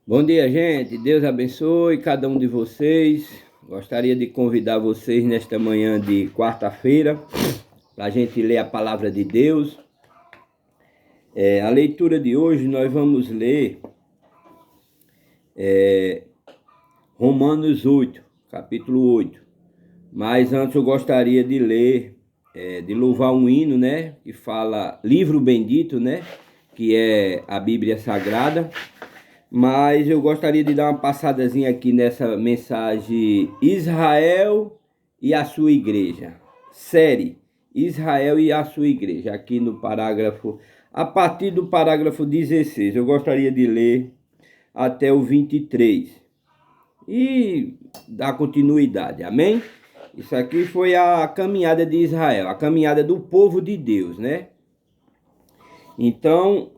Bom dia, gente. Deus abençoe cada um de vocês. Gostaria de convidar vocês nesta manhã de quarta-feira para a gente ler a palavra de Deus. A leitura de hoje nós vamos ler Romanos 8, capítulo 8. Mas antes eu gostaria de ler, de louvar um hino, né? Que fala livro bendito, né? Que é a Bíblia Sagrada. Mas eu gostaria de dar uma passadazinha aqui nessa mensagem Israel e a sua igreja. Série Israel e a sua igreja. Aqui no parágrafo, a partir do parágrafo 16, eu gostaria de ler até o 23 e dar continuidade, amém? Isso aqui foi a caminhada de Israel, a caminhada do povo de Deus, né? Então,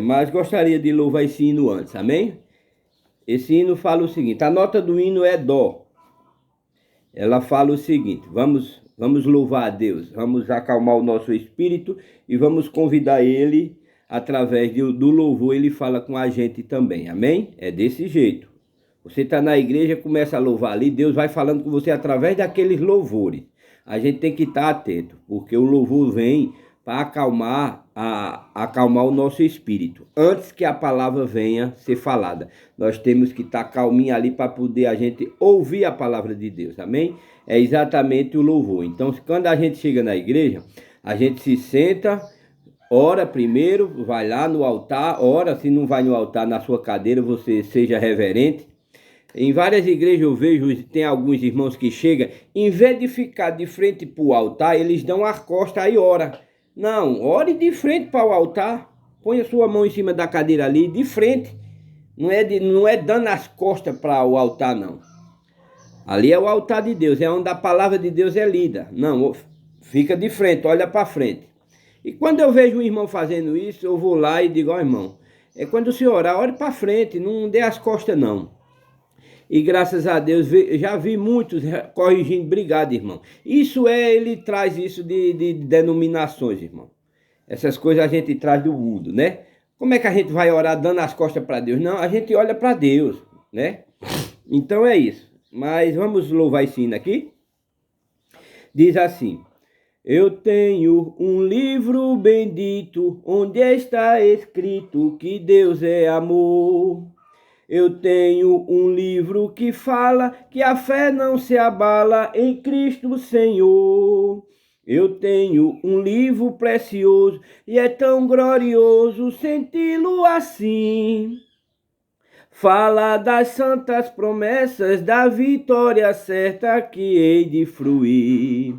mas gostaria de louvar esse hino antes, amém? Esse hino fala o seguinte, a nota do hino é Dó. Ela fala o seguinte, vamos louvar a Deus, vamos acalmar o nosso espírito e vamos convidar Ele, através do louvor, Ele fala com a gente também, amém? É desse jeito. Você está na igreja, começa a louvar ali, Deus vai falando com você através daqueles louvores. A gente tem que estar atento, porque o louvor vem para acalmar o nosso espírito. Antes que a palavra venha ser falada, nós temos que estar calminho ali para poder a gente ouvir a palavra de Deus, amém? É exatamente o louvor. Então, quando a gente chega na igreja, a gente se senta, ora primeiro, vai lá no altar, ora, se não vai no altar, na sua cadeira, você seja reverente. Em várias igrejas eu vejo, tem alguns irmãos que chegam, em vez de ficar de frente para o altar, eles dão as costas e ora. Não, ore de frente para o altar, põe a sua mão em cima da cadeira ali, de frente. Não é dando as costas para o altar, não. Ali é o altar de Deus, é onde a palavra de Deus é lida. Não, fica de frente, olha para frente. E quando eu vejo um irmão fazendo isso, eu vou lá e digo, ó irmão, quando o senhor orar, olhe para frente, não dê as costas não. E graças a Deus, já vi muitos corrigindo, obrigado, irmão. Ele traz isso de denominações, irmão. Essas coisas a gente traz do mundo, né? Como é que a gente vai orar dando as costas para Deus? Não, a gente olha para Deus, né? Então é isso. Mas vamos louvar esse hino aqui. Diz assim, eu tenho um livro bendito, onde está escrito que Deus é amor. Eu tenho um livro que fala que a fé não se abala em Cristo Senhor. Eu tenho um livro precioso e é tão glorioso senti-lo assim. Fala das santas promessas, da vitória certa que hei de fruir.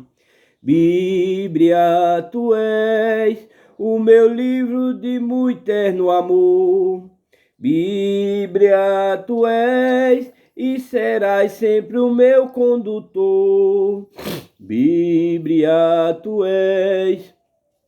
Bíblia, tu és o meu livro de muito eterno amor. Bíblia, tu és e serás sempre o meu condutor. Bíblia, tu és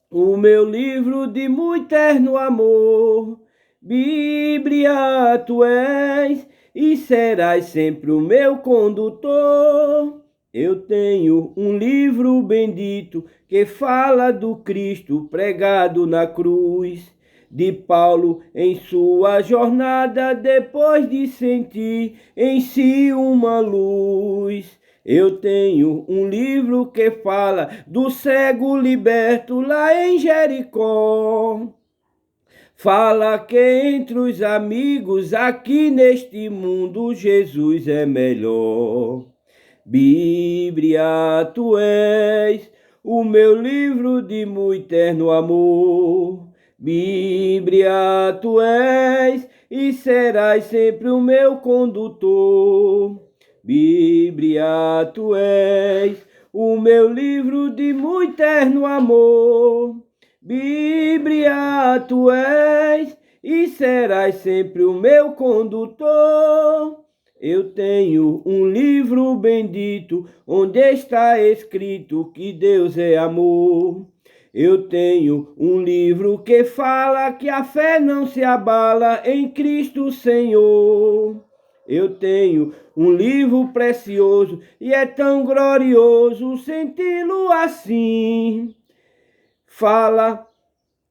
o meu livro de muito eterno amor. Bíblia, tu és e serás sempre o meu condutor. Eu tenho um livro bendito que fala do Cristo pregado na cruz. De Paulo em sua jornada, depois de sentir em si uma luz. Eu tenho um livro que fala do cego liberto lá em Jericó. Fala que entre os amigos aqui neste mundo Jesus é melhor. Bíblia, tu és o meu livro de muito eterno amor. Bíblia, tu és e serás sempre o meu condutor. Bíblia, tu és o meu livro de muito eterno amor. Bíblia, tu és e serás sempre o meu condutor. Eu tenho um livro bendito onde está escrito que Deus é amor. Eu tenho um livro que fala que a fé não se abala em Cristo Senhor. Eu tenho um livro precioso e é tão glorioso senti-lo assim. Fala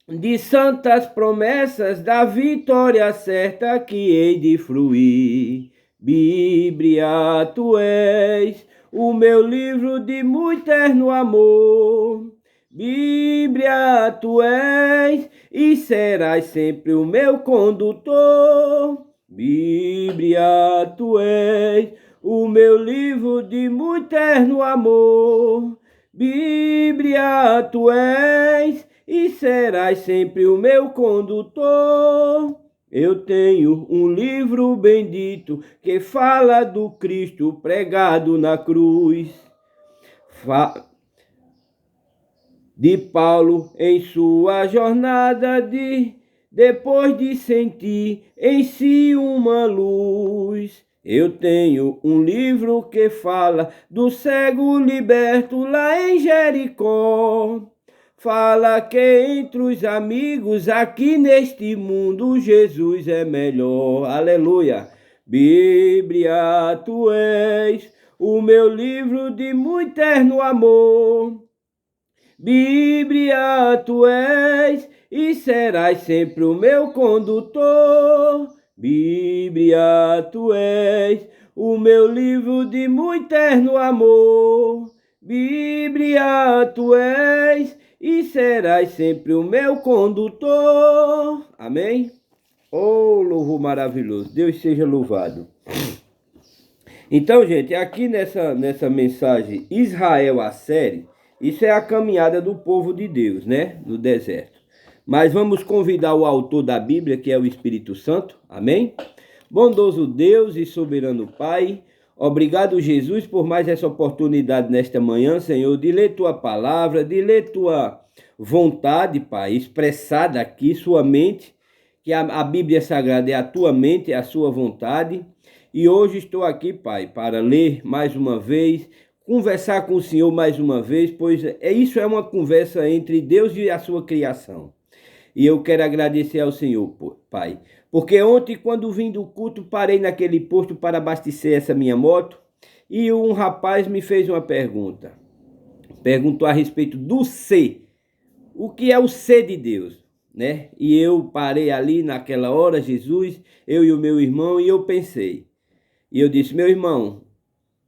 de santas promessas, da vitória certa que hei de fruir. Bíblia, tu és o meu livro de muito eterno amor. Bíblia, tu és e serás sempre o meu condutor. Bíblia, tu és o meu livro de muito eterno amor. Bíblia, tu és e serás sempre o meu condutor. Eu tenho um livro bendito que fala do Cristo pregado na cruz. De Paulo em sua jornada depois de sentir em si uma luz. Eu tenho um livro que fala do cego liberto lá em Jericó. Fala que entre os amigos aqui neste mundo Jesus é melhor. Aleluia. Bíblia, tu és o meu livro de muito eterno amor. Bíblia, tu és e serás sempre o meu condutor. Bíblia, tu és o meu livro de muito eterno amor. Bíblia, tu és e serás sempre o meu condutor. Amém? Oh, louvor maravilhoso. Deus seja louvado. Então, gente, aqui nessa mensagem Israel a série, isso é a caminhada do povo de Deus, né? No deserto. Mas vamos convidar o autor da Bíblia, que é o Espírito Santo. Amém? Bondoso Deus e soberano Pai, obrigado, Jesus, por mais essa oportunidade nesta manhã, Senhor, de ler tua palavra, de ler tua vontade, Pai, expressada aqui, sua mente, que a Bíblia Sagrada é a tua mente, é a sua vontade. E hoje estou aqui, Pai, para ler mais uma vez, conversar com o Senhor mais uma vez, pois isso é uma conversa entre Deus e a sua criação. E eu quero agradecer ao Senhor, Pai, porque ontem, quando vim do culto, parei naquele posto para abastecer essa minha moto e um rapaz me fez uma pergunta. Perguntou a respeito do ser. O que é o ser de Deus, né? E eu parei ali naquela hora, Jesus, eu e o meu irmão, e eu pensei. E eu disse, meu irmão,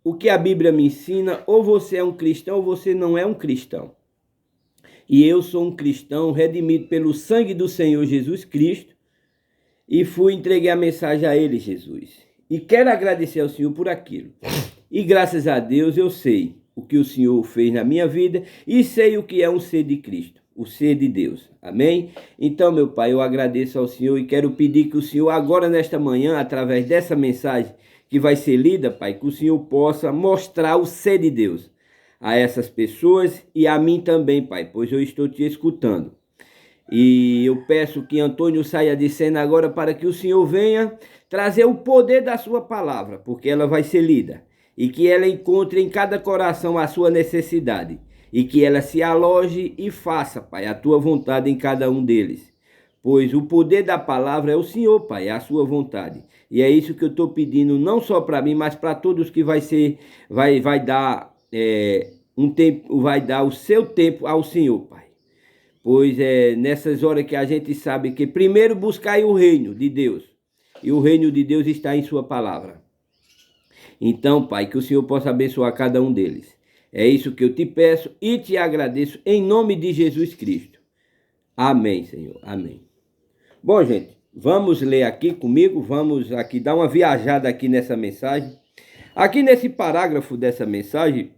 o que a Bíblia me ensina, ou você é um cristão ou você não é um cristão. E eu sou um cristão redimido pelo sangue do Senhor Jesus Cristo e entreguei a mensagem a ele, Jesus. E quero agradecer ao Senhor por aquilo. E graças a Deus eu sei o que o Senhor fez na minha vida e sei o que é um ser de Cristo, o ser de Deus. Amém? Então, meu Pai, eu agradeço ao Senhor e quero pedir que o Senhor agora nesta manhã, através dessa mensagem que vai ser lida, Pai, que o Senhor possa mostrar o ser de Deus a essas pessoas e a mim também, Pai, pois eu estou te escutando. E eu peço que Antônio saia de cena agora para que o Senhor venha trazer o poder da sua palavra, porque ela vai ser lida. E que ela encontre em cada coração a sua necessidade. E que ela se aloje e faça, Pai, a tua vontade em cada um deles. Pois o poder da palavra é o Senhor, Pai, é a sua vontade. E é isso que eu estou pedindo, não só para mim, mas para todos que vai dar um tempo, vai dar o seu tempo ao Senhor, Pai. Pois é nessas horas que a gente sabe que primeiro buscai o reino de Deus. E o reino de Deus está em sua palavra. Então, Pai, que o Senhor possa abençoar cada um deles. É isso que eu te peço e te agradeço em nome de Jesus Cristo. Amém, Senhor. Amém. Bom, gente, vamos ler aqui comigo, vamos aqui dar uma viajada aqui nessa mensagem. Aqui nesse parágrafo dessa mensagem,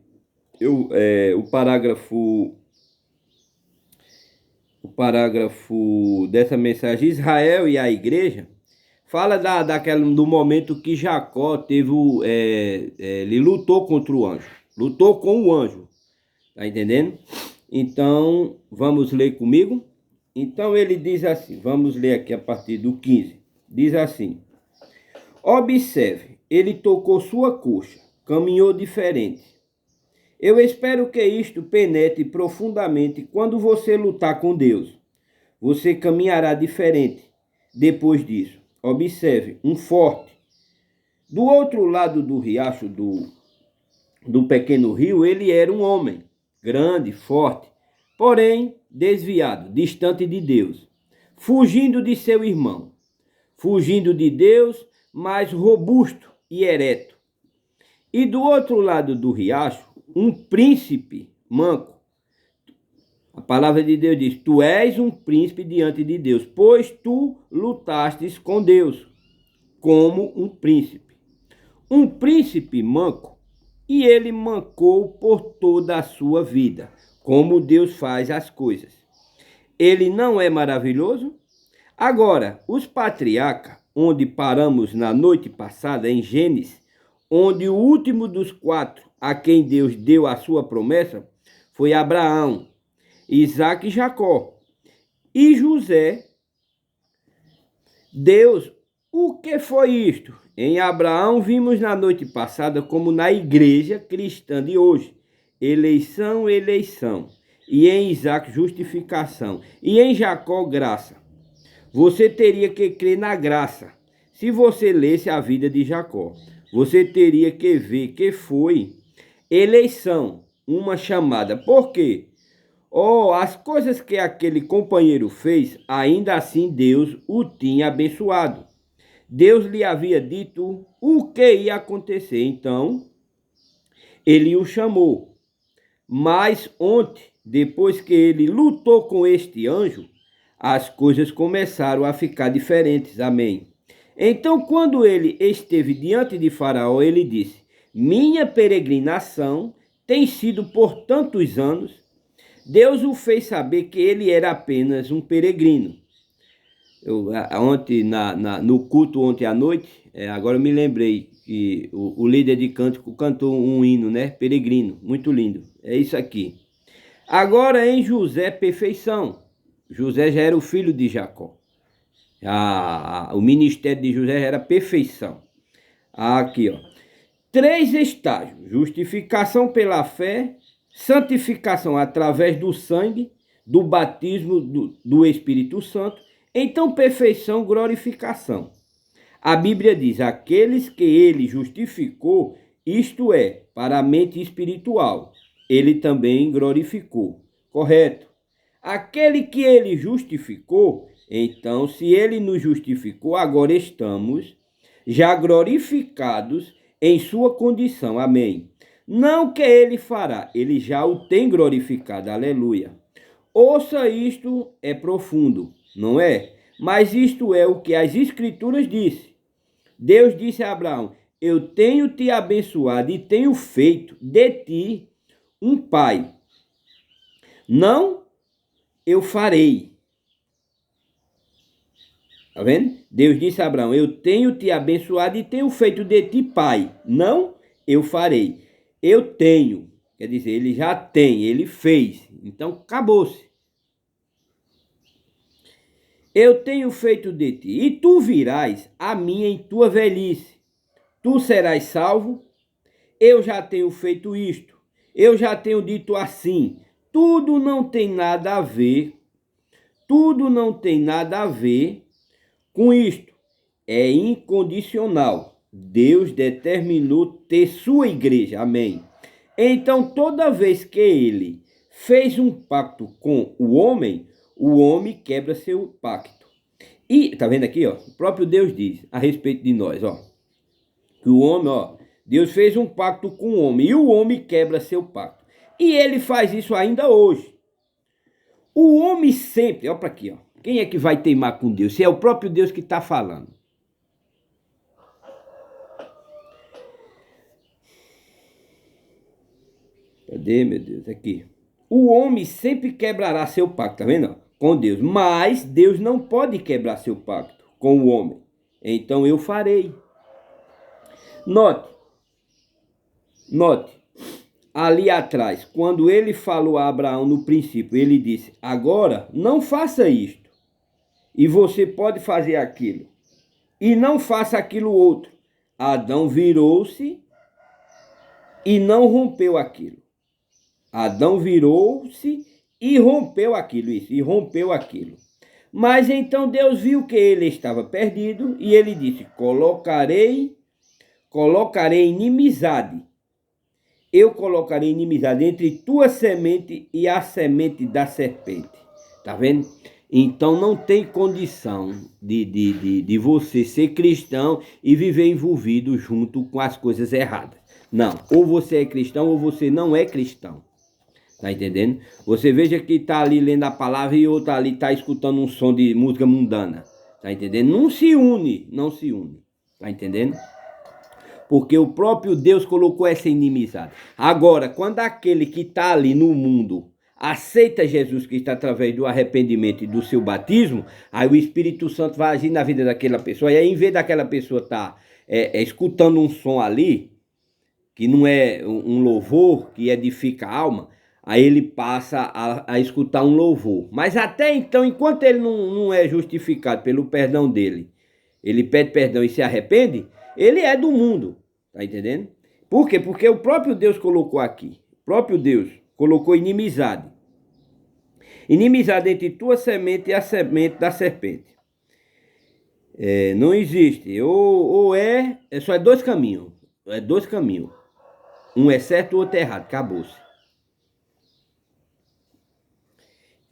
o parágrafo dessa mensagem, Israel e a igreja, fala do momento que Jacó teve, ele lutou contra o anjo, lutou com o anjo, tá entendendo? Então, vamos ler comigo? Então ele diz assim, vamos ler aqui a partir do 15, diz assim: observe, ele tocou sua coxa, caminhou diferente. Eu espero que isto penetre profundamente quando você lutar com Deus. Você caminhará diferente depois disso. Observe, um forte. Do outro lado do riacho, do pequeno rio, ele era um homem, grande, forte. Porém, desviado, distante de Deus, fugindo de seu irmão, fugindo de Deus, mais robusto e ereto. E do outro lado do riacho, um príncipe manco. A palavra de Deus diz: tu és um príncipe diante de Deus, pois tu lutastes com Deus, como um príncipe. Um príncipe manco, e ele mancou por toda a sua vida, como Deus faz as coisas. Ele não é maravilhoso? Agora, os patriarcas, onde paramos na noite passada, em Gênesis, onde o último dos 4 a quem Deus deu a sua promessa foi Abraão, Isaque e Jacó. E José, Deus, o que foi isto? Em Abraão vimos na noite passada como na igreja cristã de hoje, eleição, eleição. E em Isaque, justificação. E em Jacó, graça. Você teria que crer na graça. Se você lesse a vida de Jacó, você teria que ver que foi eleição, uma chamada. Por quê? Oh, as coisas que aquele companheiro fez, ainda assim Deus o tinha abençoado. Deus lhe havia dito o que ia acontecer, então ele o chamou. Mas ontem, depois que ele lutou com este anjo, as coisas começaram a ficar diferentes. Amém. Então, quando ele esteve diante de Faraó, ele disse: minha peregrinação tem sido por tantos anos. Deus o fez saber que ele era apenas um peregrino. Ontem, no culto ontem à noite, agora eu me lembrei que o líder de cântico cantou um hino, né? Peregrino, muito lindo. É isso aqui. Agora em José, perfeição. José já era o filho de Jacó. O ministério de José já era perfeição. Aqui, ó. 3 estágios: justificação pela fé, santificação através do sangue, do batismo do Espírito Santo, então perfeição, glorificação. A Bíblia diz: aqueles que ele justificou, isto é, para a mente espiritual, ele também glorificou. Correto? Aquele que ele justificou, então, se ele nos justificou, agora estamos já glorificados em sua condição. Amém. Não que ele fará, ele já o tem glorificado. Aleluia. Ouça, isto é profundo, não é? Mas isto é o que as Escrituras dizem. Deus disse a Abraão: eu tenho te abençoado e tenho feito de ti um pai. Não, eu farei. Está vendo? Deus disse a Abraão: eu tenho te abençoado e tenho feito de ti pai. Não, eu farei. Eu tenho. Quer dizer, ele já tem, ele fez. Então, acabou-se. Eu tenho feito de ti, e tu virás a mim em tua velhice. Tu serás salvo. Eu já tenho feito isto. Eu já tenho dito assim. Tudo não tem nada a ver. Tudo não tem nada a ver com isto. É incondicional. Deus determinou ter sua igreja. Amém. Então, toda vez que ele fez um pacto com o homem quebra seu pacto. E, tá vendo aqui, ó? O próprio Deus diz a respeito de nós, ó. Que o homem, ó, Deus fez um pacto com o homem e o homem quebra seu pacto. E ele faz isso ainda hoje. O homem sempre, ó para aqui, ó. Quem é que vai teimar com Deus? Se é o próprio Deus que está falando. Cadê, meu Deus? Aqui. O homem sempre quebrará seu pacto, tá vendo? Com Deus. Mas Deus não pode quebrar seu pacto com o homem. Então eu farei. Note. Ali atrás, quando ele falou a Abraão no princípio, ele disse: agora não faça isto. E você pode fazer aquilo. E não faça aquilo outro. Adão virou-se e não rompeu aquilo. Adão virou-se e rompeu aquilo, isso, e rompeu aquilo. Mas então Deus viu que ele estava perdido e ele disse: colocarei inimizade eu colocarei inimizade entre tua semente e a semente da serpente. Tá vendo? Então não tem condição de você ser cristão e viver envolvido junto com as coisas erradas. Não, ou você é cristão ou você não é cristão. Tá entendendo? Você veja que tá ali lendo a palavra e outro ali tá escutando um som de música mundana. Tá entendendo? Não se une, não se une. Tá entendendo? Porque o próprio Deus colocou essa inimizade. Agora, quando aquele que está ali no mundo aceita Jesus Cristo através do arrependimento e do seu batismo, aí o Espírito Santo vai agir na vida daquela pessoa. E aí, em vez daquela pessoa estar escutando um som ali, que não é um louvor que edifica a alma, aí ele passa a escutar um louvor. Mas até então, enquanto ele não é justificado pelo perdão dele, ele pede perdão e se arrepende, ele é do mundo. Tá entendendo? Por quê? Porque o próprio Deus colocou aqui. O próprio Deus colocou inimizade. Inimizade entre tua semente e a semente da serpente. Não existe. Ou só é dois caminhos. É dois caminhos. Um é certo, o outro é errado. Acabou-se.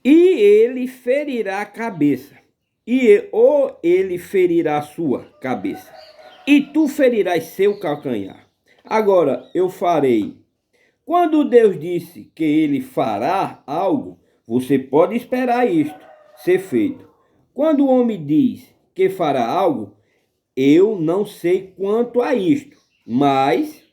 E ele ferirá a cabeça. Ou ele ferirá a sua cabeça. E tu ferirás seu calcanhar. Agora eu farei. Quando Deus disse que ele fará algo, você pode esperar isto ser feito. Quando o homem diz que fará algo, eu não sei quanto a isto. Mas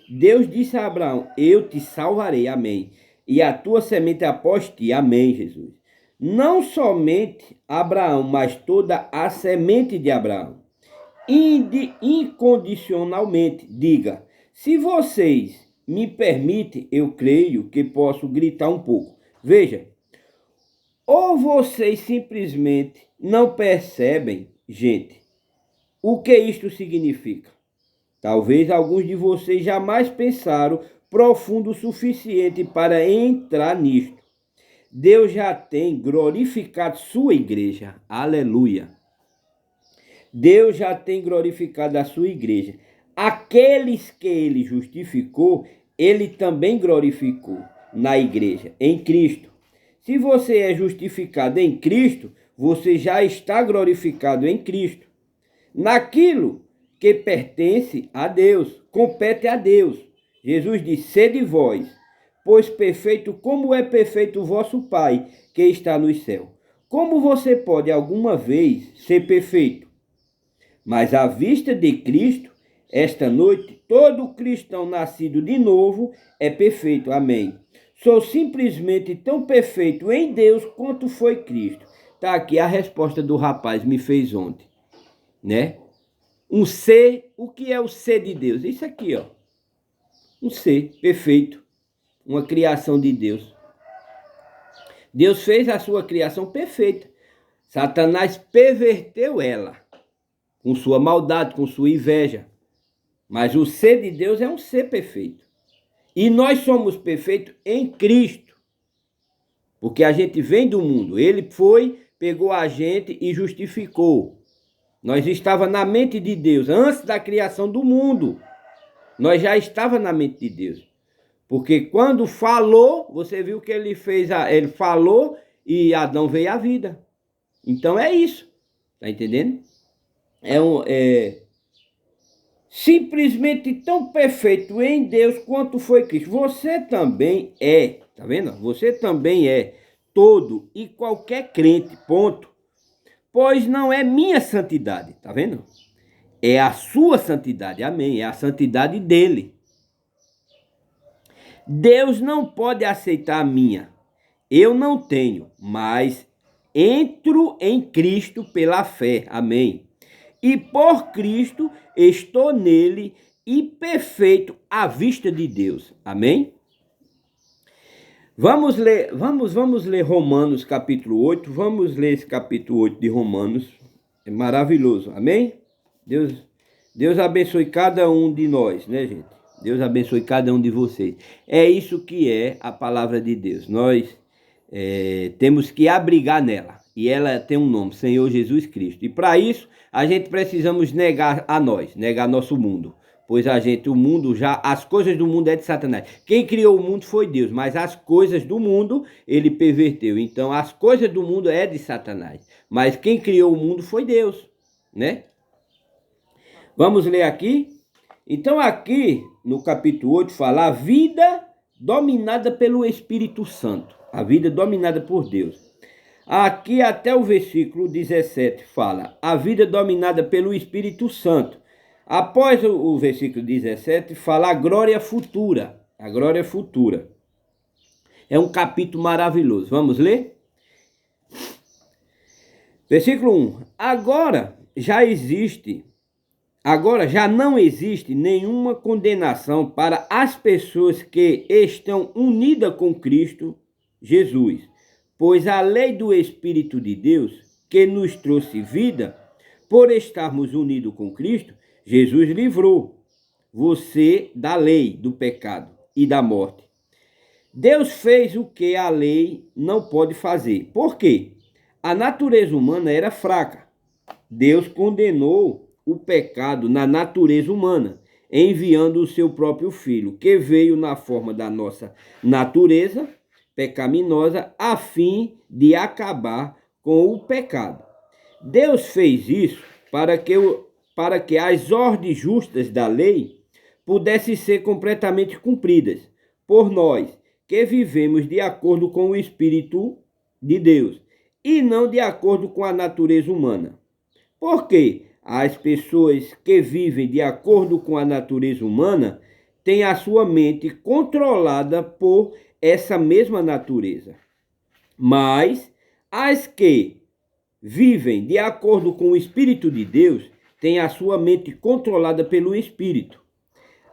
Deus disse a Abraão, eu te salvarei, amém. E a tua semente após ti, amém, Jesus. Não somente Abraão, mas toda a semente de Abraão. Incondicionalmente, diga, se vocês me permitem, eu creio que posso gritar um pouco. Veja, ou vocês simplesmente não percebem, gente, o que isto significa. Talvez alguns de vocês jamais pensaram profundo o suficiente para entrar nisto. Deus já tem glorificado sua igreja. Aleluia. Deus já tem glorificado a sua igreja. Aqueles que ele justificou, ele também glorificou na igreja, em Cristo. Se você é justificado em Cristo, você já está glorificado em Cristo. Naquilo que pertence a Deus, compete a Deus. Jesus disse, sede vós, pois perfeito como é perfeito o vosso Pai, que está no céu. Como você pode alguma vez ser perfeito? Mas à vista de Cristo, esta noite, todo cristão nascido de novo é perfeito. Amém. Sou simplesmente tão perfeito em Deus quanto foi Cristo. Está aqui a resposta do rapaz me fez ontem, né? Um ser, o que é o ser de Deus? Isso aqui, ó. Um ser perfeito, uma criação de Deus. Deus fez a sua criação perfeita. Satanás perverteu ela, com sua maldade, com sua inveja. Mas o ser de Deus é um ser perfeito. E nós somos perfeitos em Cristo. Porque a gente vem do mundo. Ele foi, pegou a gente e justificou. Nós estávamos na mente de Deus antes da criação do mundo. Nós já estávamos na mente de Deus. Porque quando falou, você viu que ele fez, ele falou e Adão veio à vida. Então é isso. Tá entendendo? Simplesmente tão perfeito em Deus quanto foi Cristo. Você também é, tá vendo? Você também é todo e qualquer crente, ponto. Pois não é minha santidade, tá vendo? É a sua santidade, amém, é a santidade dele. Deus não pode aceitar a minha, eu não tenho, mas entro em Cristo pela fé, amém. E por Cristo estou nele e perfeito à vista de Deus, amém? Vamos ler Romanos capítulo 8, vamos ler esse capítulo 8 de Romanos, é maravilhoso, amém? Deus abençoe cada um de nós, né, gente? Deus abençoe cada um de vocês. É isso que é a palavra de Deus. Nós temos que abrigar nela. E ela tem um nome, Senhor Jesus Cristo. E para isso, a gente precisamos negar a nós, negar nosso mundo. pois o mundo já, as coisas do mundo é de Satanás. Quem criou o mundo foi Deus, mas as coisas do mundo ele perverteu. Então as coisas do mundo é de Satanás, mas quem criou o mundo foi Deus, né? Vamos ler aqui? Então aqui no capítulo 8 fala a vida dominada pelo Espírito Santo, a vida dominada por Deus. Aqui até o versículo 17 fala a vida dominada pelo Espírito Santo. Após o versículo 17 fala a glória futura. A glória futura. É um capítulo maravilhoso. Vamos ler? Versículo 1. Agora já não existe nenhuma condenação para as pessoas que estão unidas com Cristo Jesus, pois a lei do Espírito de Deus, que nos trouxe vida, por estarmos unidos com Cristo, Jesus livrou você da lei, do pecado e da morte. Deus fez o que a lei não pode fazer. Por quê? A natureza humana era fraca. Deus condenou o pecado na natureza humana, enviando o seu próprio Filho, que veio na forma da nossa natureza pecaminosa, a fim de acabar com o pecado. Deus fez isso para que as ordens justas da lei pudessem ser completamente cumpridas por nós, que vivemos de acordo com o Espírito de Deus e não de acordo com a natureza humana. Por quê? As pessoas que vivem de acordo com a natureza humana têm a sua mente controlada por essa mesma natureza. Mas as que vivem de acordo com o Espírito de Deus têm a sua mente controlada pelo Espírito.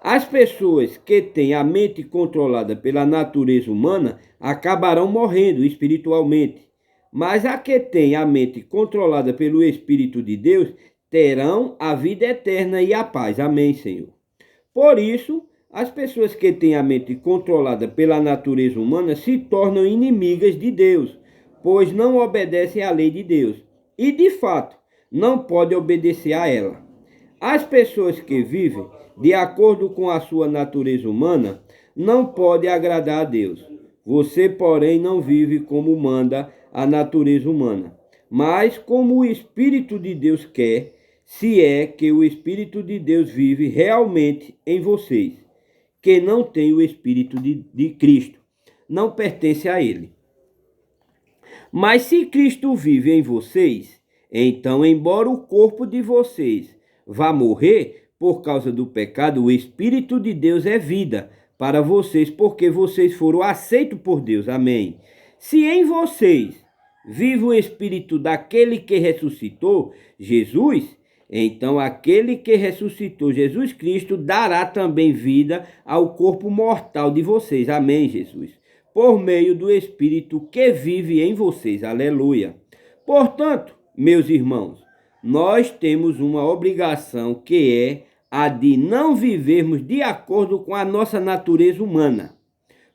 As pessoas que têm a mente controlada pela natureza humana acabarão morrendo espiritualmente. Mas a que tem a mente controlada pelo Espírito de Deus terão a vida eterna e a paz. Amém, Senhor. Por isso, as pessoas que têm a mente controlada pela natureza humana se tornam inimigas de Deus, pois não obedecem à lei de Deus e, de fato, não podem obedecer a ela. As pessoas que vivem de acordo com a sua natureza humana não podem agradar a Deus. Você, porém, não vive como manda a natureza humana, mas como o Espírito de Deus quer, se é que o Espírito de Deus vive realmente em vocês, que não tem o Espírito de Cristo, não pertence a ele. Mas se Cristo vive em vocês, então, embora o corpo de vocês vá morrer por causa do pecado, o Espírito de Deus é vida para vocês, porque vocês foram aceitos por Deus. Amém. Se em vocês vive o Espírito daquele que ressuscitou Jesus, então aquele que ressuscitou Jesus Cristo dará também vida ao corpo mortal de vocês. Amém, Jesus. Por meio do Espírito que vive em vocês. Aleluia. Portanto, meus irmãos, nós temos uma obrigação que é a de não vivermos de acordo com a nossa natureza humana.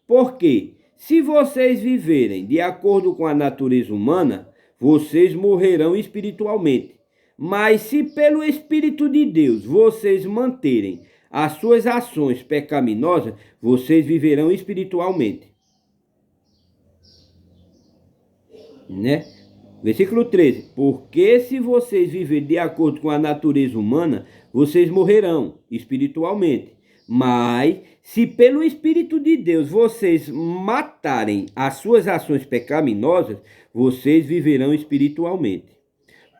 Porque se vocês viverem de acordo com a natureza humana, vocês morrerão espiritualmente. Mas se pelo Espírito de Deus vocês manterem as suas ações pecaminosas, vocês viverão espiritualmente. Né? Versículo 13. Porque se vocês viverem de acordo com a natureza humana, vocês morrerão espiritualmente. Mas se pelo Espírito de Deus vocês matarem as suas ações pecaminosas, vocês viverão espiritualmente.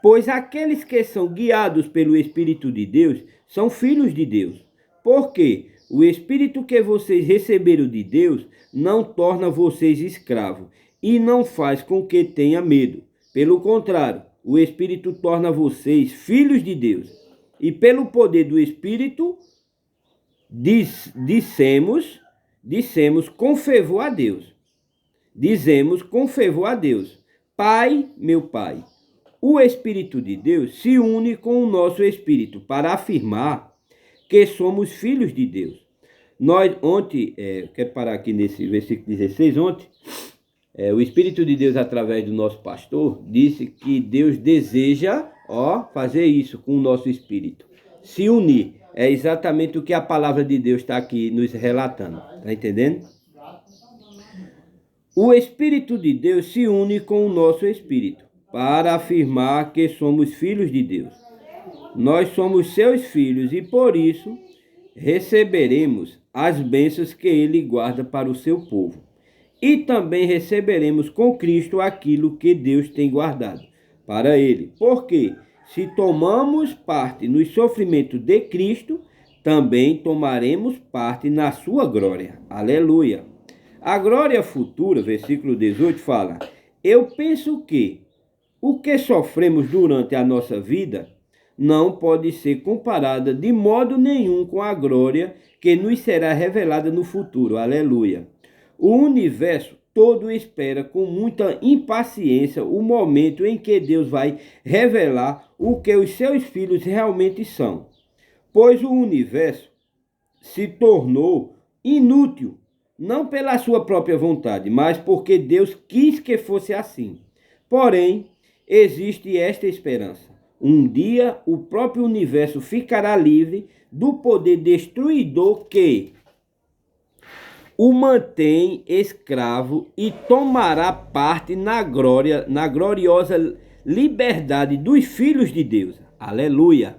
Pois aqueles que são guiados pelo Espírito de Deus são filhos de Deus. Porque o Espírito que vocês receberam de Deus não torna vocês escravos e não faz com que tenha medo. Pelo contrário, o Espírito torna vocês filhos de Deus. E pelo poder do Espírito, dissemos com fervor a Deus. Dizemos com fervor a Deus: Pai, meu Pai. O Espírito de Deus se une com o nosso Espírito para afirmar que somos filhos de Deus. Nós ontem, quero parar aqui nesse versículo 16, ontem, o Espírito de Deus, através do nosso pastor, disse que Deus deseja fazer isso com o nosso espírito. Se unir. É exatamente o que a palavra de Deus está aqui nos relatando. Está entendendo? O Espírito de Deus se une com o nosso espírito para afirmar que somos filhos de Deus. Nós somos seus filhos e por isso receberemos as bênçãos que ele guarda para o seu povo. E também receberemos com Cristo aquilo que Deus tem guardado para ele. Porque se tomamos parte nos sofrimentos de Cristo, também tomaremos parte na sua glória. Aleluia. A glória futura, versículo 18, fala: eu penso que o que sofremos durante a nossa vida não pode ser comparada de modo nenhum com a glória que nos será revelada no futuro. Aleluia. O universo todo espera com muita impaciência o momento em que Deus vai revelar o que os seus filhos realmente são. Pois o universo se tornou inútil, não pela sua própria vontade, mas porque Deus quis que fosse assim. Porém, existe esta esperança. Um dia o próprio universo ficará livre do poder destruidor que o mantém escravo e tomará parte na gloriosa liberdade dos filhos de Deus. Aleluia!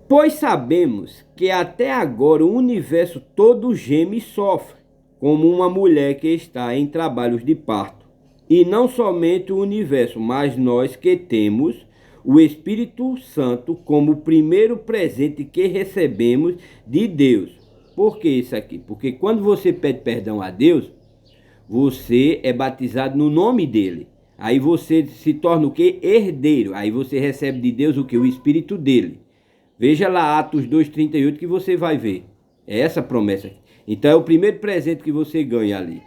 Pois sabemos que até agora o universo todo geme e sofre, como uma mulher que está em trabalhos de parto. E não somente o universo, mas nós que temos o Espírito Santo como o primeiro presente que recebemos de Deus. Por que isso aqui? Porque quando você pede perdão a Deus, você é batizado no nome dele. Aí você se torna o quê? Herdeiro. Aí você recebe de Deus o quê? O Espírito dele. Veja lá Atos 2,38 que você vai ver. É essa a promessa aqui. Então é o primeiro presente que você ganha ali.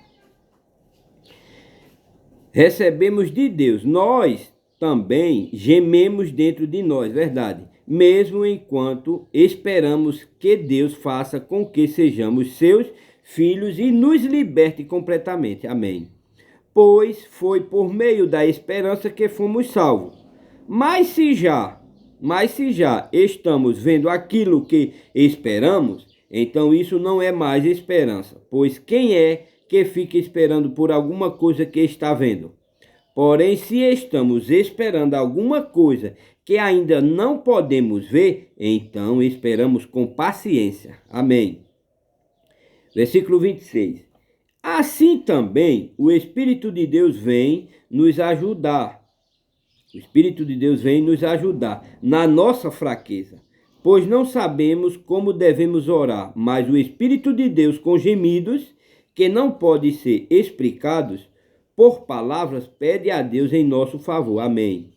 Recebemos de Deus. Nós também gememos dentro de nós, verdade? Mesmo enquanto esperamos que Deus faça com que sejamos seus filhos e nos liberte completamente. Amém. Pois foi por meio da esperança que fomos salvos. Mas se já estamos vendo aquilo que esperamos, então isso não é mais esperança. Pois quem é que fica esperando por alguma coisa que está vendo? Porém, se estamos esperando alguma coisa que ainda não podemos ver, então esperamos com paciência. Amém. Versículo 26. Assim também o Espírito de Deus vem nos ajudar. O Espírito de Deus vem nos ajudar na nossa fraqueza, pois não sabemos como devemos orar, mas o Espírito de Deus, com gemidos que não podem ser explicados por palavras, pede a Deus em nosso favor. Amém.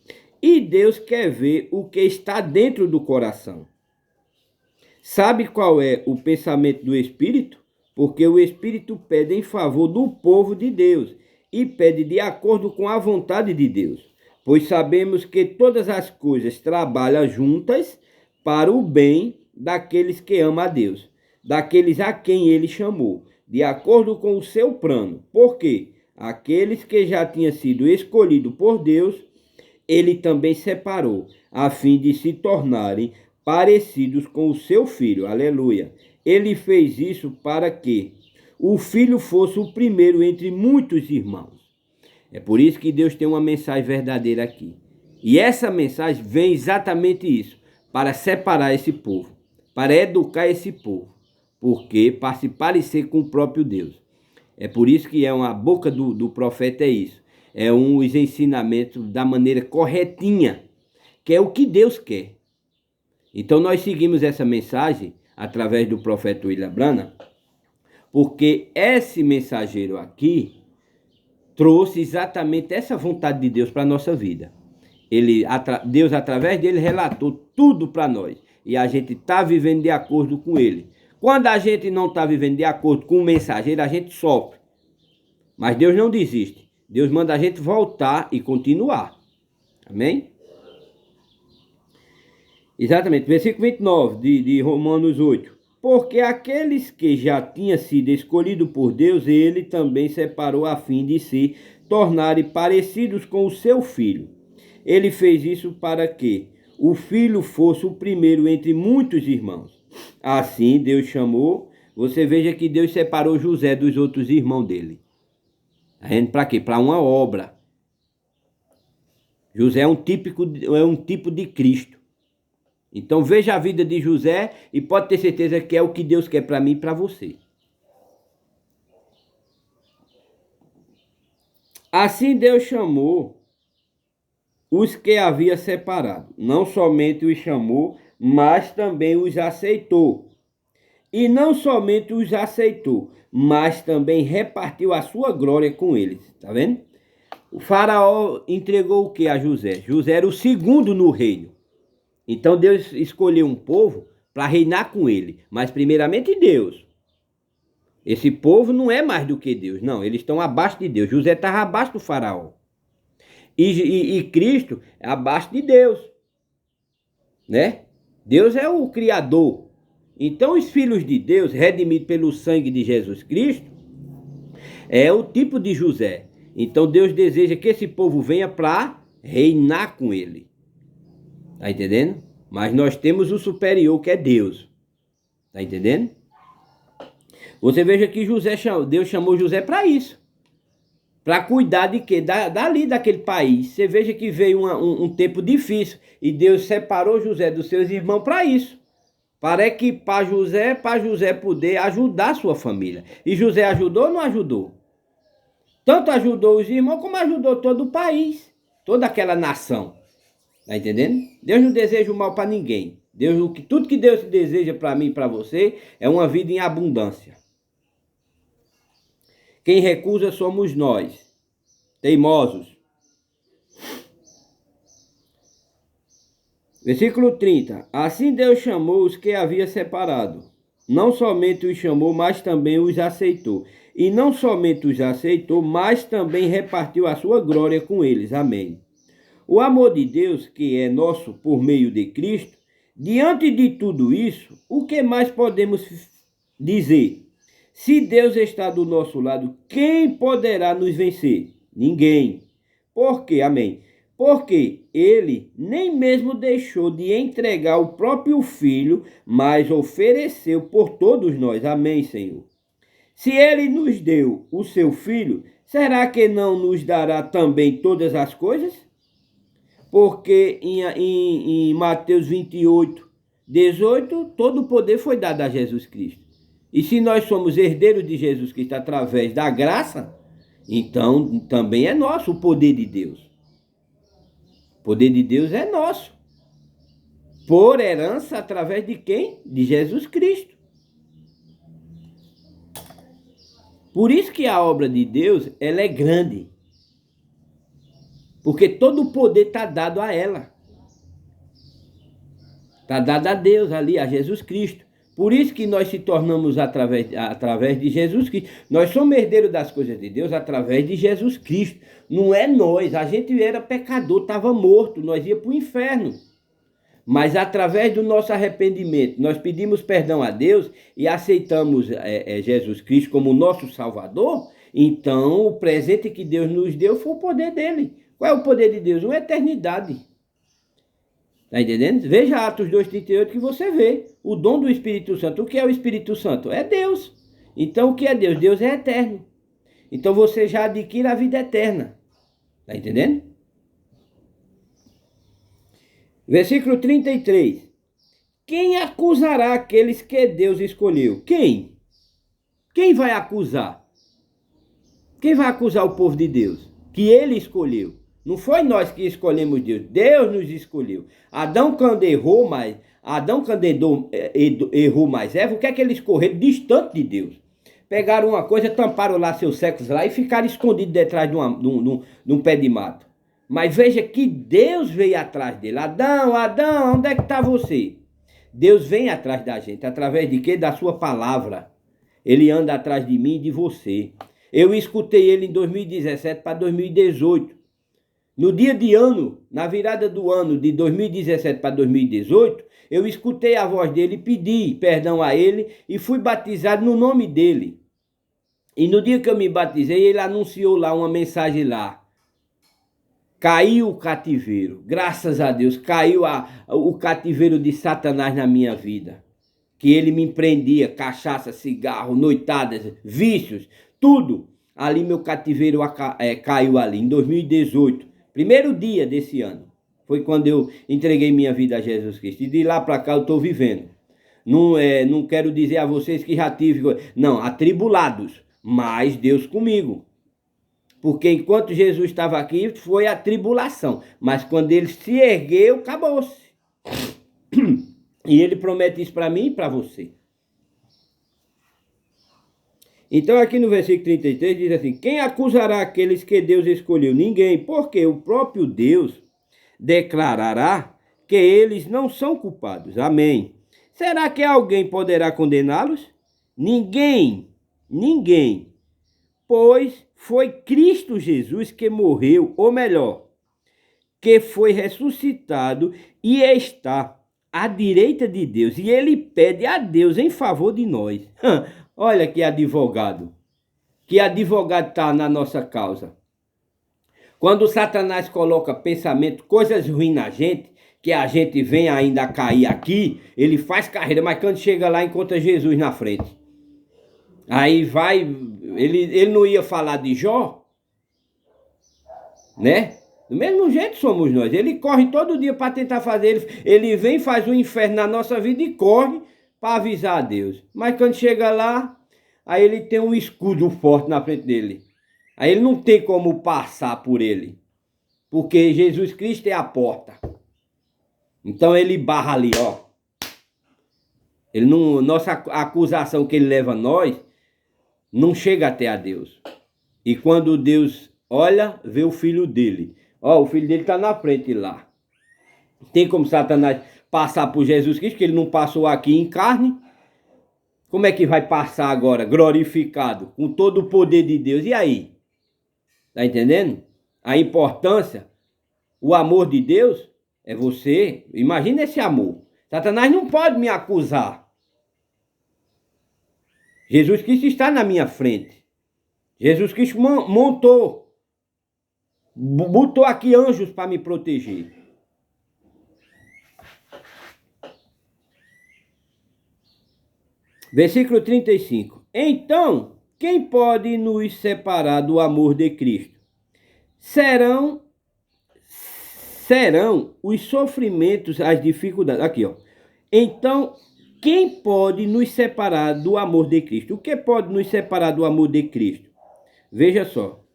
E Deus quer ver o que está dentro do coração. Sabe qual é o pensamento do Espírito? Porque o Espírito pede em favor do povo de Deus e pede de acordo com a vontade de Deus. Pois sabemos que todas as coisas trabalham juntas para o bem daqueles que amam a Deus, daqueles a quem ele chamou, de acordo com o seu plano. Por quê? Aqueles que já tinham sido escolhidos por Deus, ele também separou, a fim de se tornarem parecidos com o seu filho. Aleluia. Ele fez isso para que o filho fosse o primeiro entre muitos irmãos. É por isso que Deus tem uma mensagem verdadeira aqui. E essa mensagem vem exatamente isso, para separar esse povo, para educar esse povo, porque para se parecer com o próprio Deus. É por isso que a boca do profeta é isso. É os ensinamentos da maneira corretinha, que é o que Deus quer. Então nós seguimos essa mensagem através do profeta William Branham, porque esse mensageiro aqui trouxe exatamente essa vontade de Deus para a nossa vida. Deus, através dele, relatou tudo para nós. E a gente está vivendo de acordo com ele. Quando a gente não está vivendo de acordo com o mensageiro, a gente sofre. Mas Deus não desiste. Deus manda a gente voltar e continuar. Amém? Exatamente. Versículo 29 de Romanos 8. Porque aqueles que já tinham sido escolhidos por Deus, ele também separou a fim de se tornarem parecidos com o seu filho. Ele fez isso para que o filho fosse o primeiro entre muitos irmãos. Assim Deus chamou, você veja que Deus separou José dos outros irmãos dele. Para quê? Para uma obra. José é um tipo de Cristo. Então veja a vida de José e pode ter certeza que é o que Deus quer para mim e para você. Assim Deus chamou os que havia separado. Não somente os chamou, mas também os aceitou. E não somente os aceitou, mas também repartiu a sua glória com eles. Tá vendo? O faraó entregou o que a José? José era o segundo no reino. Então Deus escolheu um povo para reinar com ele. Mas primeiramente Deus. Esse povo não é mais do que Deus. Não, eles estão abaixo de Deus. José estava abaixo do faraó. E Cristo é abaixo de Deus. Né? Deus é o Criador. Então os filhos de Deus, redimidos pelo sangue de Jesus Cristo, é o tipo de José. Então Deus deseja que esse povo venha para reinar com ele. Tá entendendo? Mas nós temos o superior que é Deus. Tá entendendo? Você veja que Deus chamou José para isso. Para cuidar de quê? Dali daquele país. Você veja que veio um tempo difícil. E Deus separou José dos seus irmãos para isso. Para equipar José, para José poder ajudar a sua família. E José ajudou ou não ajudou? Tanto ajudou os irmãos como ajudou todo o país. Toda aquela nação. Tá entendendo? Deus não deseja o mal para ninguém. Tudo que Deus deseja para mim e para você é uma vida em abundância. Quem recusa somos nós, teimosos. Versículo 30. Assim Deus chamou os que havia separado. Não somente os chamou, mas também os aceitou. E não somente os aceitou, mas também repartiu a sua glória com eles. Amém. O amor de Deus, que é nosso por meio de Cristo, diante de tudo isso, o que mais podemos dizer? Se Deus está do nosso lado, quem poderá nos vencer? Ninguém. Por quê? Amém. Porque ele nem mesmo deixou de entregar o próprio Filho, mas ofereceu por todos nós. Amém, Senhor. Se ele nos deu o seu Filho, será que não nos dará também todas as coisas? Porque em Mateus 28, 18, todo o poder foi dado a Jesus Cristo. E se nós somos herdeiros de Jesus Cristo através da graça, então também é nosso o poder de Deus. O poder de Deus é nosso. Por herança através de quem? De Jesus Cristo. Por isso que a obra de Deus, ela é grande. Porque todo o poder está dado a ela. Está dado a Deus ali, a Jesus Cristo. Por isso que nós se tornamos através de Jesus Cristo. Nós somos herdeiros das coisas de Deus através de Jesus Cristo. Não é nós. A gente era pecador, estava morto, nós ia para o inferno. Mas através do nosso arrependimento, nós pedimos perdão a Deus e aceitamos Jesus Cristo como nosso Salvador. Então, o presente que Deus nos deu foi o poder dele. Qual é o poder de Deus? Uma eternidade. Está entendendo? Veja Atos 2,38 que você vê. O dom do Espírito Santo. O que é o Espírito Santo? É Deus. Então o que é Deus? Deus é eterno. Então você já adquire a vida eterna. Está entendendo? Versículo 33. Quem acusará aqueles que Deus escolheu? Quem? Quem vai acusar? Quem vai acusar o povo de Deus? Que ele escolheu. Não foi nós que escolhemos Deus, Deus nos escolheu. Adão quando errou mais Eva, o que é que eles correram? Distante de Deus. Pegaram uma coisa, tamparam lá seus séculos lá e ficaram escondidos detrás de um pé de mato. Mas veja que Deus veio atrás dele. Adão, onde é que está você? Deus vem atrás da gente, através de quê? Da sua palavra. Ele anda atrás de mim e de você. Eu escutei ele em 2017 para 2018. No dia de ano, na virada do ano de 2017 para 2018, eu escutei a voz dele, pedi perdão a ele e fui batizado no nome dele. E no dia que eu me batizei, ele anunciou lá uma mensagem lá. Caiu o cativeiro, graças a Deus, caiu o cativeiro de Satanás na minha vida. Que ele me prendia, cachaça, cigarro, noitadas, vícios, tudo. Ali meu cativeiro caiu ali, em 2018, primeiro dia desse ano. Foi quando eu entreguei minha vida a Jesus Cristo. E de lá para cá eu estou vivendo. Não quero dizer a vocês que já tive, não, atribulados, mas Deus comigo. Porque enquanto Jesus estava aqui, foi a tribulação. Mas quando ele se ergueu, acabou-se. E ele promete isso para mim e para você. Então aqui no versículo 33 diz assim: quem acusará aqueles que Deus escolheu? Ninguém, porque o próprio Deus declarará que eles não são culpados. Amém. Será que alguém poderá condená-los? Ninguém, ninguém. Pois foi Cristo Jesus que morreu, ou melhor, que foi ressuscitado e está à direita de Deus. E ele pede a Deus em favor de nós. Olha que advogado. Que advogado está na nossa causa. Quando Satanás coloca pensamento, coisas ruins na gente, que a gente vem ainda a cair aqui, ele faz carreira, mas quando chega lá encontra Jesus na frente. Aí vai, ele não ia falar de Jó, né? Do mesmo jeito somos nós. Ele corre todo dia para tentar fazer, ele vem, faz um inferno na nossa vida e corre para avisar a Deus. Mas quando chega lá, aí ele tem um escudo forte na frente dele. Aí ele não tem como passar por ele, porque Jesus Cristo é a porta. Então ele barra ali, ó. Ele não, nossa acusação que ele leva a nós não chega até a Deus. E quando Deus olha, vê o filho dele. Ó, o filho dele está na frente lá. Tem como Satanás passar por Jesus Cristo, que ele não passou aqui em carne? Como é que vai passar agora, glorificado, com todo o poder de Deus? E aí? Tá entendendo? A importância, o amor de Deus é você. Imagina esse amor. Satanás não pode me acusar. Jesus Cristo está na minha frente. Jesus Cristo montou, botou aqui anjos para me proteger. Versículo 35. Então, quem pode nos separar do amor de Cristo? Serão os sofrimentos, as dificuldades. Aqui, ó. Então, quem pode nos separar do amor de Cristo? O que pode nos separar do amor de Cristo? Veja só.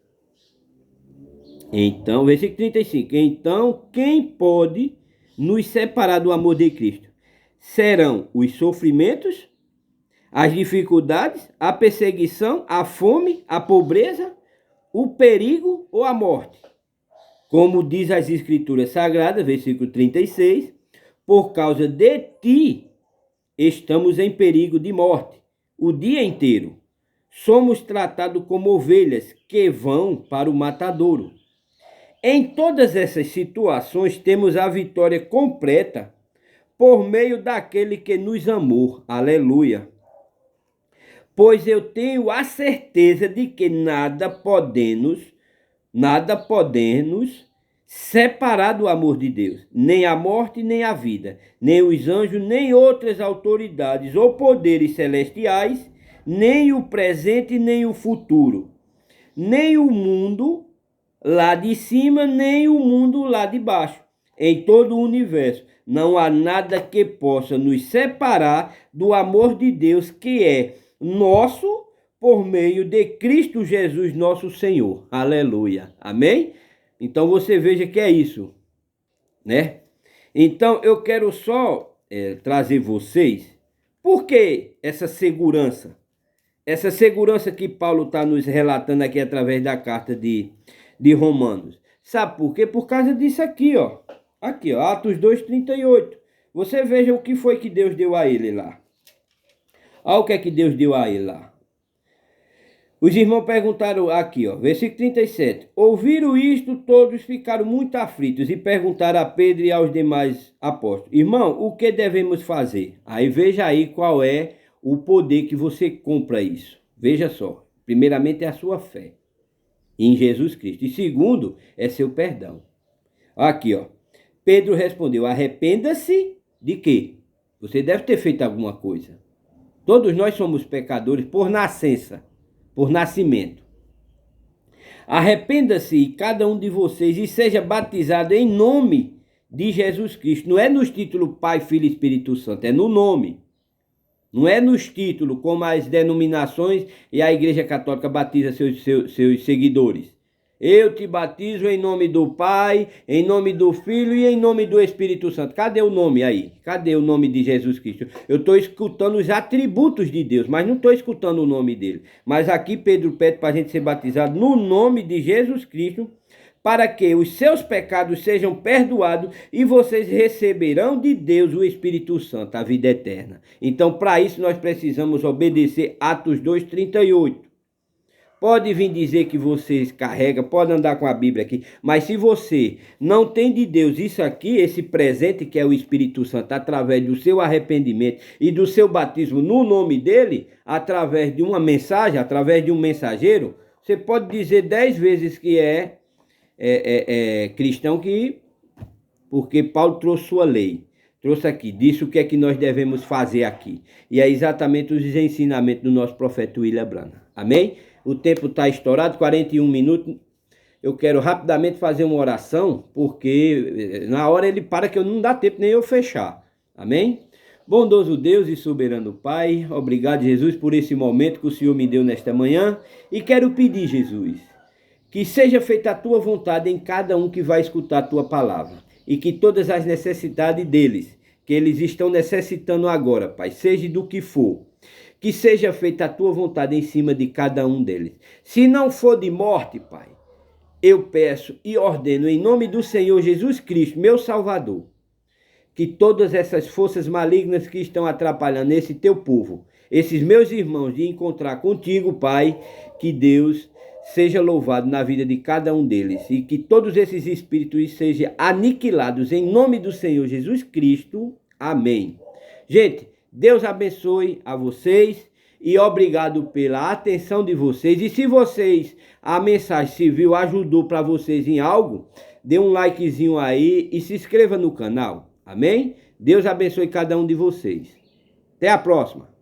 Então, versículo 35. Então, quem pode nos separar do amor de Cristo? Serão os sofrimentos, as dificuldades, a perseguição, a fome, a pobreza, o perigo ou a morte? Como diz as Escrituras Sagradas, versículo 36, por causa de ti estamos em perigo de morte o dia inteiro. Somos tratados como ovelhas que vão para o matadouro. Em todas essas situações temos a vitória completa por meio daquele que nos amou. Aleluia. Pois eu tenho a certeza de que nada podemos separar do amor de Deus, nem a morte, nem a vida, nem os anjos, nem outras autoridades ou poderes celestiais, nem o presente, nem o futuro, nem o mundo lá de cima, nem o mundo lá de baixo. Em todo o universo não há nada que possa nos separar do amor de Deus, que é nosso por meio de Cristo Jesus, nosso Senhor. Aleluia. Amém? Então você veja que é isso, né? Então eu quero só trazer vocês, por que essa segurança? Essa segurança que Paulo está nos relatando aqui através da carta de Romanos. Sabe por quê? Por causa disso aqui, ó. Aqui, ó, Atos 2:38. Você veja o que foi que Deus deu a ele lá. Olha o que é que Deus deu a ele lá. Os irmãos perguntaram aqui, ó, versículo 37. Ouviram isto, todos ficaram muito aflitos e perguntaram a Pedro e aos demais apóstolos: irmão, o que devemos fazer? Aí veja aí qual é o poder que você compra isso. Veja só. Primeiramente é a sua fé em Jesus Cristo. E segundo, é seu perdão. Aqui, ó. Pedro respondeu: arrependa-se de quê? Você deve ter feito alguma coisa. Todos nós somos pecadores por nascença, por nascimento. Arrependa-se cada um de vocês e seja batizado em nome de Jesus Cristo. Não é nos títulos Pai, Filho e Espírito Santo, é no nome. Não é nos títulos, como as denominações e a Igreja Católica batiza seus seguidores. Eu te batizo em nome do Pai, em nome do Filho e em nome do Espírito Santo. Cadê o nome aí? Cadê o nome de Jesus Cristo? Eu estou escutando os atributos de Deus, mas não estou escutando o nome dele. Mas aqui Pedro pede para a gente ser batizado no nome de Jesus Cristo, para que os seus pecados sejam perdoados e vocês receberão de Deus o Espírito Santo, a vida eterna. Então, para isso, nós precisamos obedecer Atos 2:38. Pode vir dizer que vocês carregam, pode andar com a Bíblia aqui, mas se você não tem de Deus isso aqui, esse presente que é o Espírito Santo, através do seu arrependimento e do seu batismo no nome dele, através de uma mensagem, através de um mensageiro, você pode dizer 10 vezes que é cristão, porque Paulo trouxe sua lei. Trouxe aqui, disse o que é que nós devemos fazer aqui. E é exatamente os ensinamentos do nosso profeta William Branham. Amém? O tempo está estourado, 41 minutos. Eu quero rapidamente fazer uma oração, porque na hora ele para que eu não dá tempo nem eu fechar. Amém? Bondoso Deus e soberano Pai, obrigado, Jesus, por esse momento que o Senhor me deu nesta manhã. E quero pedir, Jesus, que seja feita a tua vontade em cada um que vai escutar a tua palavra. E que todas as necessidades deles, que eles estão necessitando agora, Pai, seja do que for, que seja feita a tua vontade em cima de cada um deles. Se não for de morte, Pai, eu peço e ordeno em nome do Senhor Jesus Cristo, meu Salvador, que todas essas forças malignas que estão atrapalhando esse teu povo, esses meus irmãos, de encontrar contigo, Pai, que Deus seja louvado na vida de cada um deles e que todos esses espíritos sejam aniquilados em nome do Senhor Jesus Cristo. Amém. Gente, Deus abençoe a vocês e obrigado pela atenção de vocês. E se vocês, a mensagem serviu, ajudou para vocês em algo, dê um likezinho aí e se inscreva no canal. Amém? Deus abençoe cada um de vocês. Até a próxima.